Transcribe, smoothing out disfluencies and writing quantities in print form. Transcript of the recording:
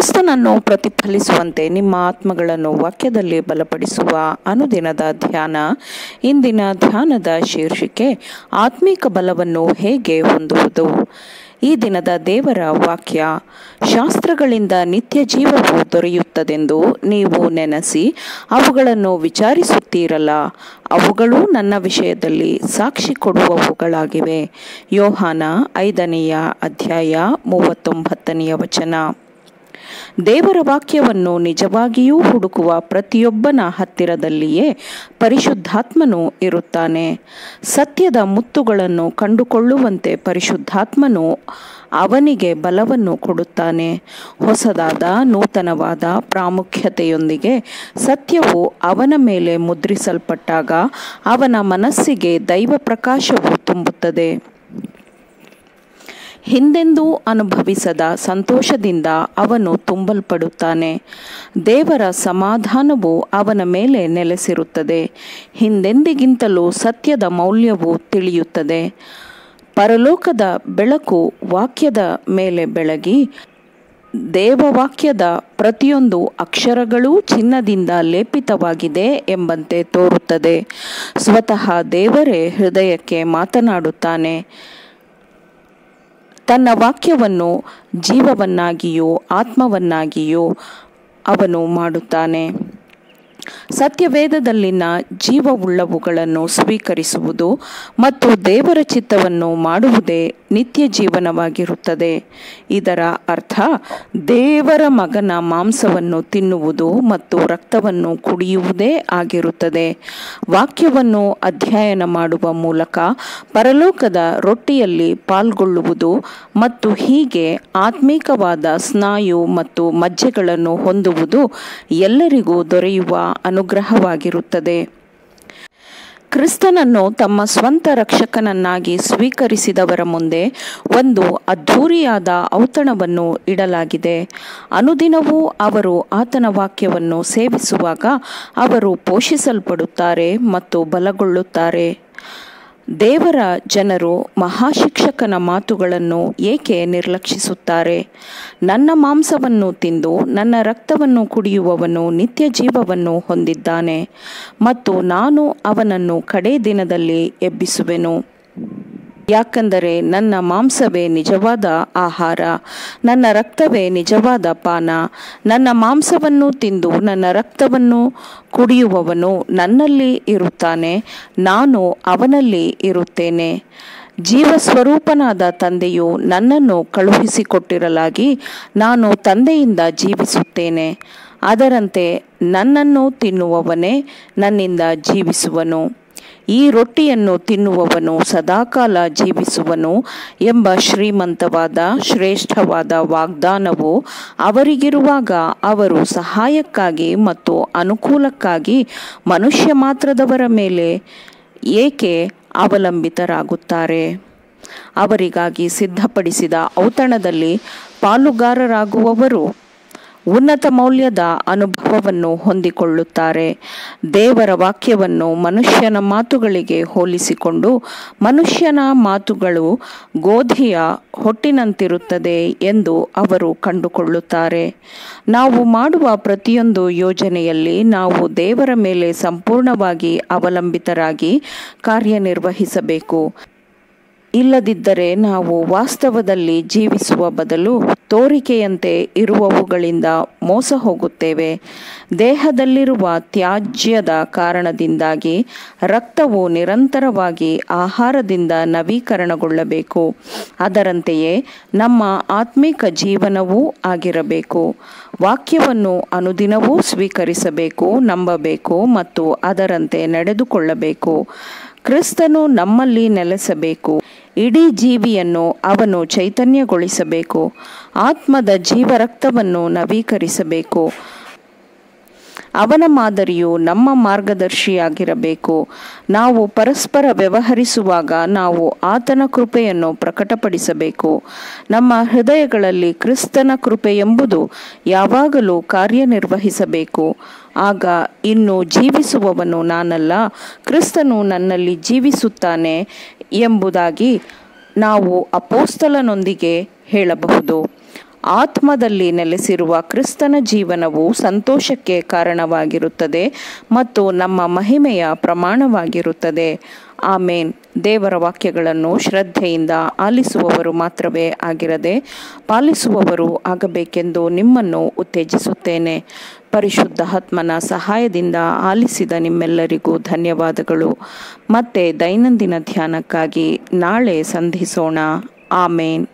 ಕ್ರಿಸ್ತನನ್ನು ಪ್ರತಿಫಲಿಸುವಂತೆ ನಿಮ್ಮ ಆತ್ಮಗಳನ್ನು ವಾಕ್ಯದಲ್ಲಿ ಬಲಪಡಿಸುವ ಅನುದಿನದ ಧ್ಯಾನ. ಇಂದಿನ ಧ್ಯಾನದ ಶೀರ್ಷಿಕೆ ಆತ್ಮಿಕ ಬಲವನ್ನು ಹೇಗೆ ಹೊಂದುವುದು. ಈ ದಿನದ ದೇವರ ವಾಕ್ಯ, ಶಾಸ್ತ್ರಗಳಿಂದ ನಿತ್ಯ ಜೀವವು ದೊರೆಯುತ್ತದೆಂದು ನೀವು ನೆನೆಸಿ ಅವುಗಳನ್ನು ವಿಚಾರಿಸುತ್ತೀರಲ್ಲ, ಅವುಗಳು ನನ್ನ ವಿಷಯದಲ್ಲಿ ಸಾಕ್ಷಿ ಕೊಡುವವುಗಳಾಗಿವೆ. ಯೋಹಾನ 5ನೇ ಅಧ್ಯಾಯ 39ನೇ ವಚನ. ದೇವರ ವಾಕ್ಯವನ್ನು ನಿಜವಾಗಿಯೂ ಹುಡುಕುವ ಪ್ರತಿಯೊಬ್ಬನ ಹತ್ತಿರದಲ್ಲಿಯೇ ಪರಿಶುದ್ಧಾತ್ಮನು ಇರುತ್ತಾನೆ. ಸತ್ಯದ ಮುತ್ತುಗಳನ್ನು ಕಂಡುಕೊಳ್ಳುವಂತೆ ಪರಿಶುದ್ಧಾತ್ಮನು ಅವನಿಗೆ ಬಲವನ್ನು ಕೊಡುತ್ತಾನೆ. ಹೊಸದಾದ ನೂತನವಾದ ಪ್ರಾಮುಖ್ಯತೆಯೊಂದಿಗೆ ಸತ್ಯವು ಅವನ ಮೇಲೆ ಮುದ್ರಿಸಲ್ಪಟ್ಟಾಗ ಅವನ ಮನಸ್ಸಿಗೆ ದೈವ ಪ್ರಕಾಶವು ತುಂಬುತ್ತದೆ. ಹಿಂದೆಂದೂ ಅನುಭವಿಸದ ಸಂತೋಷದಿಂದ ಅವನು ತುಂಬಲ್ಪಡುತ್ತಾನೆ. ದೇವರ ಸಮಾಧಾನವು ಅವನ ಮೇಲೆ ನೆಲೆಸಿರುತ್ತದೆ. ಹಿಂದೆಂದಿಗಿಂತಲೂ ಸತ್ಯದ ಮೌಲ್ಯವು ತಿಳಿಯುತ್ತದೆ. ಪರಲೋಕದ ಬೆಳಕು ವಾಕ್ಯದ ಮೇಲೆ ಬೆಳಗಿ ದೇವವಾಕ್ಯದ ಪ್ರತಿಯೊಂದು ಅಕ್ಷರಗಳೂ ಚಿನ್ನದಿಂದ ಲೇಪಿತವಾಗಿದೆ ಎಂಬಂತೆ ತೋರುತ್ತದೆ. ಸ್ವತಃ ದೇವರೇ ಹೃದಯಕ್ಕೆ ಮಾತನಾಡುತ್ತಾನೆ. ತನ್ನ ವಾಕ್ಯವನ್ನು ಜೀವವನ್ನಾಗಿಯೂ ಆತ್ಮವನ್ನಾಗಿಯೂ ಅವನು ಮಾಡುತ್ತಾನೆ. ಸತ್ಯವೇದದಲ್ಲಿನ ಜೀವವುಳ್ಳವುಗಳನ್ನು ಸ್ವೀಕರಿಸುವುದು ಮತ್ತು ದೇವರ ಚಿತ್ತವನ್ನು ಮಾಡುವುದೇ ನಿತ್ಯ ಜೀವನವಾಗಿರುತ್ತದೆ. ಇದರ ಅರ್ಥ ದೇವರ ಮಗನ ಮಾಂಸವನ್ನು ತಿನ್ನುವುದು ಮತ್ತು ರಕ್ತವನ್ನು ಕುಡಿಯುವುದೇ ಆಗಿರುತ್ತದೆ. ವಾಕ್ಯವನ್ನು ಅಧ್ಯಯನ ಮಾಡುವ ಮೂಲಕ ಪರಲೋಕದ ರೊಟ್ಟಿಯಲ್ಲಿ ಪಾಲ್ಗೊಳ್ಳುವುದು ಮತ್ತು ಹೀಗೆ ಆತ್ಮೀಕವಾದ ಸ್ನಾಯು ಮತ್ತು ಮಜ್ಜೆಗಳನ್ನು ಹೊಂದುವುದು ಎಲ್ಲರಿಗೂ ದೊರೆಯುವ ಅನುಗ್ರಹವಾಗಿರುತ್ತದೆ. ಕ್ರಿಸ್ತನನ್ನು ತಮ್ಮ ಸ್ವಂತ ರಕ್ಷಕನನ್ನಾಗಿ ಸ್ವೀಕರಿಸಿದವರ ಮುಂದೆ ಒಂದು ಅದ್ಧೂರಿಯಾದ ಔತಣವನ್ನು ಇಡಲಾಗಿದೆ. ಅನುದಿನವೂ ಅವರು ಆತನ ವಾಕ್ಯವನ್ನು ಸೇವಿಸುವಾಗ ಅವರು ಪೋಷಿಸಲ್ಪಡುತ್ತಾರೆ ಮತ್ತು ಬಲಗೊಳ್ಳುತ್ತಾರೆ. ದೇವರ ಜನರು ಮಹಾಶಿಕ್ಷಕನ ಮಾತುಗಳನ್ನು ಏಕೆ ನಿರ್ಲಕ್ಷಿಸುತ್ತಾರೆ? ನನ್ನ ಮಾಂಸವನ್ನು ತಿಂದು ನನ್ನ ರಕ್ತವನ್ನು ಕುಡಿಯುವವನು ನಿತ್ಯ ಜೀವವನ್ನು ಹೊಂದಿದ್ದಾನೆ ಮತ್ತು ನಾನು ಅವನನ್ನು ಕಡೇ ದಿನದಲ್ಲಿ ಎಬ್ಬಿಸುವೆನು. ಯಾಕಂದರೆ ನನ್ನ ಮಾಂಸವೇ ನಿಜವಾದ ಆಹಾರ, ನನ್ನ ರಕ್ತವೇ ನಿಜವಾದ ಪಾನ. ನನ್ನ ಮಾಂಸವನ್ನು ತಿಂದು ನನ್ನ ರಕ್ತವನ್ನು ಕುಡಿಯುವವನು ನನ್ನಲ್ಲಿ ಇರುತ್ತಾನೆ, ನಾನು ಅವನಲ್ಲಿ ಇರುತ್ತೇನೆ. ಜೀವಸ್ವರೂಪನಾದ ತಂದೆಯು ನನ್ನನ್ನು ಕಳುಹಿಸಿಕೊಟ್ಟಿರಲಾಗಿ ನಾನು ತಂದೆಯಿಂದ ಜೀವಿಸುತ್ತೇನೆ. ಅದರಂತೆ ನನ್ನನ್ನು ತಿನ್ನುವವನೇ ನನ್ನಿಂದ ಜೀವಿಸುವನು. ಈ ರೊಟ್ಟಿಯನ್ನು ತಿನ್ನುವವನು ಸದಾಕಾಲ ಜೀವಿಸುವನು ಎಂಬ ಶ್ರೀಮಂತವಾದ ಶ್ರೇಷ್ಠವಾದ ವಾಗ್ದಾನವು ಅವರಿಗಿರುವಾಗ ಅವರು ಸಹಾಯಕ್ಕಾಗಿ ಮತ್ತು ಅನುಕೂಲಕ್ಕಾಗಿ ಮನುಷ್ಯ ಮಾತ್ರದವರ ಮೇಲೆ ಏಕೆ ಅವಲಂಬಿತರಾಗುತ್ತಾರೆ? ಅವರಿಗಾಗಿ ಸಿದ್ಧಪಡಿಸಿದ ಔತಣದಲ್ಲಿ ಪಾಲುಗಾರರಾಗುವವರು ಉನ್ನತ ಮೌಲ್ಯದ ಅನುಭವವನ್ನು ಹೊಂದಿಕೊಳ್ಳುತ್ತಾರೆ. ದೇವರ ವಾಕ್ಯವನ್ನು ಮನುಷ್ಯನ ಮಾತುಗಳಿಗೆ ಹೋಲಿಸಿಕೊಂಡು, ಮನುಷ್ಯನ ಮಾತುಗಳು ಗೋಧಿಯ ಹೊಟ್ಟಿನಂತಿರುತ್ತದೆ ಎಂದು ಅವರು ಕಂಡುಕೊಳ್ಳುತ್ತಾರೆ. ನಾವು ಮಾಡುವ ಪ್ರತಿಯೊಂದು ಯೋಜನೆಯಲ್ಲಿ ನಾವು ದೇವರ ಮೇಲೆ ಸಂಪೂರ್ಣವಾಗಿ ಅವಲಂಬಿತರಾಗಿ ಕಾರ್ಯನಿರ್ವಹಿಸಬೇಕು. ಇಲ್ಲದಿದ್ದರೆ ನಾವು ವಾಸ್ತವದಲ್ಲಿ ಜೀವಿಸುವ ಬದಲು ತೋರಿಕೆಯಂತೆ ಇರುವವುಗಳಿಂದ ಮೋಸ ಹೋಗುತ್ತೇವೆ. ದೇಹದಲ್ಲಿರುವ ತ್ಯಾಜ್ಯದ ಕಾರಣದಿಂದಾಗಿ ರಕ್ತವು ನಿರಂತರವಾಗಿ ಆಹಾರದಿಂದ ನವೀಕರಣಗೊಳ್ಳಬೇಕು. ಅದರಂತೆಯೇ ನಮ್ಮ ಆತ್ಮಿಕ ಜೀವನವೂ ಆಗಿರಬೇಕು. ವಾಕ್ಯವನ್ನು ಅನುದಿನವೂ ಸ್ವೀಕರಿಸಬೇಕು, ನಂಬಬೇಕು ಮತ್ತು ಅದರಂತೆ ನಡೆದುಕೊಳ್ಳಬೇಕು. ಕ್ರಿಸ್ತನು ನಮ್ಮಲ್ಲಿ ನೆಲೆಸಬೇಕು. ಇಡೀ ಜೀವಿಯನ್ನು ಅವನು ಚೈತನ್ಯಗೊಳಿಸಬೇಕು. ಆತ್ಮದ ಜೀವರಕ್ತವನ್ನು ನವೀಕರಿಸಬೇಕು. ಅವನ ಮಾದರಿಯು ನಮ್ಮ ಮಾರ್ಗದರ್ಶಿಯಾಗಿರಬೇಕು. ನಾವು ಪರಸ್ಪರ ವ್ಯವಹರಿಸುವಾಗ ನಾವು ಆತನ ಕೃಪೆಯನ್ನು ಪ್ರಕಟಪಡಿಸಬೇಕು. ನಮ್ಮ ಹೃದಯಗಳಲ್ಲಿ ಕ್ರಿಸ್ತನ ಕೃಪೆ ಎಂಬುದು ಯಾವಾಗಲೂ ಕಾರ್ಯನಿರ್ವಹಿಸಬೇಕು. ಆಗ ಇನ್ನು ಜೀವಿಸುವವನು ನಾನಲ್ಲ, ಕ್ರಿಸ್ತನು ನನ್ನಲ್ಲಿ ಜೀವಿಸುತ್ತಾನೆ ಎಂಬುದಾಗಿ ನಾವು ಅಪೊಸ್ತಲನೊಂದಿಗೆ ಹೇಳಬಹುದು. ಆತ್ಮದಲ್ಲಿ ನೆಲೆಸಿರುವ ಕ್ರಿಸ್ತನ ಜೀವನವು ಸಂತೋಷಕ್ಕೆ ಕಾರಣವಾಗಿರುತ್ತದೆ ಮತ್ತು ನಮ್ಮ ಮಹಿಮೆಯ ಪ್ರಮಾಣವಾಗಿರುತ್ತದೆ. ಆಮೇನ್. ದೇವರ ವಾಕ್ಯಗಳನ್ನು ಶ್ರದ್ಧೆಯಿಂದ ಆಲಿಸುವವರು ಮಾತ್ರವೇ ಆಗಿರದೆ ಪಾಲಿಸುವವರು ಆಗಬೇಕೆಂದು ನಿಮ್ಮನ್ನು ಉತ್ತೇಜಿಸುತ್ತೇನೆ. ಪರಿಶುದ್ಧ ಆತ್ಮನ ಸಹಾಯದಿಂದ ಆಲಿಸಿದ ನಿಮ್ಮೆಲ್ಲರಿಗೂ ಧನ್ಯವಾದಗಳು. ಮತ್ತೆ ದೈನಂದಿನ ಧ್ಯಾನಕ್ಕಾಗಿ ನಾಳೆ ಸಂಧಿಸೋಣ. ಆಮೇನ್.